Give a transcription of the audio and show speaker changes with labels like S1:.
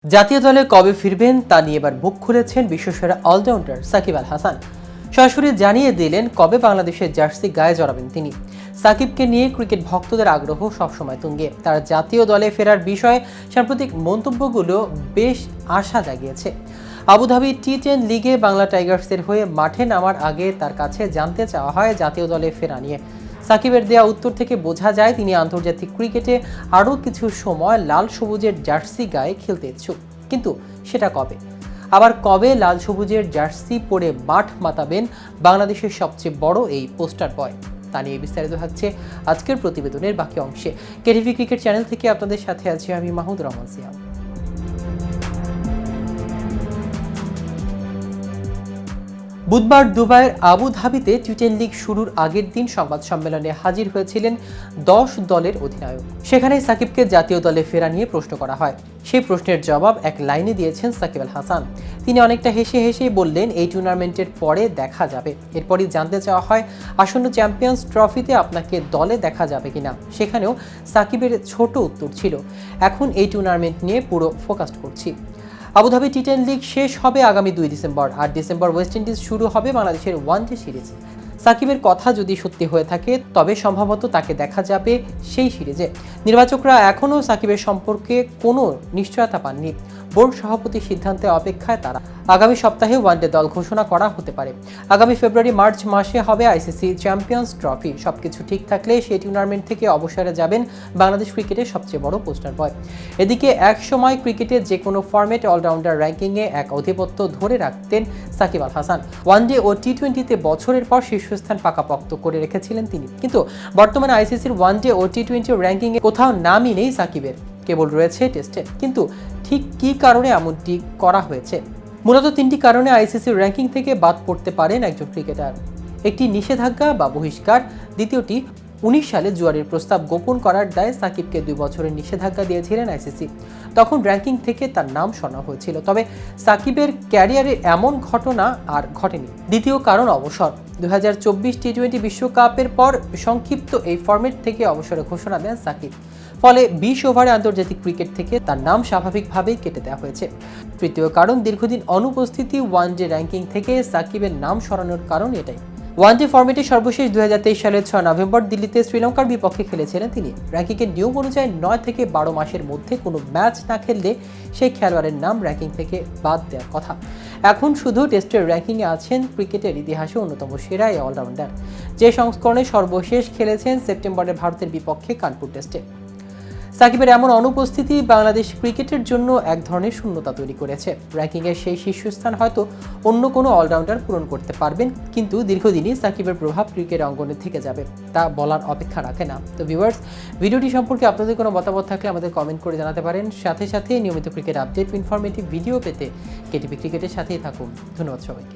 S1: জাতীয় দলে কবে ফিরবেন তা নিয়ে এবার মুখ খুলেছেন বিশ্বসেরা অলরাউন্ডার সাকিব আল হাসান। সরাসরি জানিয়ে দিলেন কবে বাংলাদেশের জার্সি গায়ে জড়াবেন তিনি। সাকিবকে নিয়ে ক্রিকেট ভক্তদের আগ্রহ সবসময় তুঙ্গে। তার জাতীয় দলে ফেরার বিষয়ে সাম্প্রতিক মন্তব্যগুলো বেশ আশা জাগিয়েছে। আবুধাবি টি10 লিগে বাংলা টাইগার্সের হয়ে মাঠে নামার আগে তার কাছে জানতে চাওয়া হয় জাতীয় দলে ফেরা নিয়ে। সাকিবের দেয়া উত্তর থেকে বোঝা যায় তিনি আন্তর্জাতিক ক্রিকেটে আরও কিছু সময় লাল সবুজের জার্সি গায়ে খেলতে ইচ্ছুক, কিন্তু সেটা কবে? আবার কবে লাল সবুজের জার্সি পরে মাঠ মাতাবেন বাংলাদেশের সবচেয়ে বড় এই পোস্টার বয়? তা নিয়ে বিস্তারিত থাকছে আজকের প্রতিবেদনের বাকি অংশে। কেটিভি ক্রিকেট চ্যানেল থেকে আপনাদের সাথে আছি আমি মাহমুদুর রহমান সিয়াম। বুধবার দুবাইয়ের আবুধাবিতে টি10 লিগ শুরুর আগের দিন সংবাদ সম্মেলনে হাজির হয়েছিলেন 10 দলের অধিনায়ক। সেখানে সাকিবকে জাতীয় দলে ফেরা নিয়ে প্রশ্ন করা হয়। সেই প্রশ্নের জবাব এক লাইনে দিয়েছেন সাকিব আল হাসান। তিনি অনেকটা হেসে হেসেই বললেন, এই টুর্নামেন্টের পরে দেখা যাবে। এরপরই জানতে চাওয়া হয় আসন্ন চ্যাম্পিয়ন্স ট্রফিতে আপনাকে দলে দেখা যাবে কিনা। সেখানেও সাকিবের ছোট উত্তর ছিল, এখন এই টুর্নামেন্ট নিয়ে পুরো ফোকাস করছি। আবুধাবি টি10 লিগ শেষ হবে আগামী 2 ডিসেম্বর। 8 ডিসেম্বর ওয়েস্ট ইন্ডিজ শুরু হবে বাংলাদেশের ওয়ানডে সিরিজ। সাকিবের কথা যদি সত্যি হয়ে থাকে তবে সম্ভবত তাকে দেখা যাবে সেই সিরিজে। নির্বাচকরা এখনও সাকিবের সম্পর্কে কোনো নিশ্চয়তা পাননি। বোর্ড সভাপতির সিদ্ধান্তে অপেক্ষায় তারা। আগামী সপ্তাহে ওয়ানডে দল ঘোষণা করা হতে পারে। আগামী ফেব্রুয়ারি-মার্চ মাসে হবে আইসিসি চ্যাম্পিয়ন্স ট্রফি। সবকিছু ঠিক থাকলে সেই টুর্নামেন্ট থেকে অবসরে যাবেন বাংলাদেশ ক্রিকেটের সবচেয়ে বড় পোস্টার বয়। এদিকে এক সময় ক্রিকেটের যে কোনো ফরম্যাট অলরাউন্ডার র্যাঙ্কিংয়ে এক আধিপত্য ধরে রাখতেন সাকিব আল হাসান। ওয়ানডে ও টি20তে বছরের পর শীর্ষস্থান পাকাপোক্ত করে রেখেছিলেন তিনি, কিন্তু বর্তমানে আইসিসির ওয়ানডে ও টি20 র্যাঙ্কিংয়ে কোথাও নামই নেই সাকিবের, কেবল রয়েছে টেস্টে। কিন্তু ঠিক কী কারণে এমনটি করা হয়েছে? মূলত 3টি কারণে আইসিসির র্যাঙ্কিং থেকে বাদ পড়তে পারেন একজন ক্রিকেটার। একটি নিষেধাজ্ঞা বা বহিষ্কার, দ্বিতীয়টি 19 সালে জুয়ারের প্রস্তাব গোপন করার দায়ে সাকিবকে 2 বছরের নিষেধাজ্ঞা দিয়েছিলেন আইসিসি। তখন র্যাঙ্কিং থেকে তার নাম সরানো হয়েছিল, তবে সাকিবের ক্যারিয়ারে এমন ঘটনা আর ঘটেনি। দ্বিতীয় কারণ অবসর। 2024 টি20 বিশ্বকাপের পর সংক্ষিপ্ত এই ফরম্যাট থেকে অবসরের ঘোষণা দেন সাকিব। ফলে 20 ওভারে আন্তর্জাতিক ক্রিকেট থেকে তার নাম স্বাভাবিকভাবেই কেটে দেওয়া হয়েছে। তৃতীয় কারণ, দীর্ঘদিন অনুপস্থিতি। ওয়ানডে র্যাঙ্কিং থেকে সাকিবের নাম সরানোর কারণ এটাই। ওয়ানডে ফরম্যাটে সর্বশেষ 2023 সালের 6 নভেম্বর দিল্লিতে শ্রীলঙ্কার বিপক্ষে খেলেছিলেন তিনি। র্যাঙ্কিংয়ের নিয়ম অনুযায়ী 9 থেকে 12 মাসের মধ্যে কোনো ম্যাচ না খেললে সেই খেলোয়াড়ের নাম র্যাঙ্কিং থেকে বাদ দেওয়ার কথা। এখন শুধু টেস্টের র্যাঙ্কিংয়ে আছেন ক্রিকেটের ইতিহাসে অন্যতম সেরা এই অলরাউন্ডার, যে সংস্করণে সর্বশেষ খেলেছেন সেপ্টেম্বরে ভারতের বিপক্ষে কানপুর টেস্টে। সাকিবের এমন অনুপস্থিতি বাংলাদেশ ক্রিকেটের জন্য এক ধরনের শূন্যতা তৈরি করেছে। র্যাঙ্কিংয়ের সেই শীর্ষস্থান হয়তো অন্য কোনো অলরাউন্ডার পূরণ করতে পারবেন, কিন্তু দীর্ঘদিনই সাকিবের প্রভাব ক্রিকেট অঙ্গনে থেকে যাবে তা বলার অপেক্ষা রাখে না। তো ভিউয়ার্স, ভিডিওটি সম্পর্কে আপনাদের কোনো মতামত থাকলে আমাদের কমেন্ট করে জানাতে পারেন। সাথে সাথে নিয়মিত ক্রিকেট আপডেট, ইনফরমেটিভ ভিডিও পেতে কেটিভি ক্রিকেটের সাথেই থাকুন। ধন্যবাদ সবাইকে।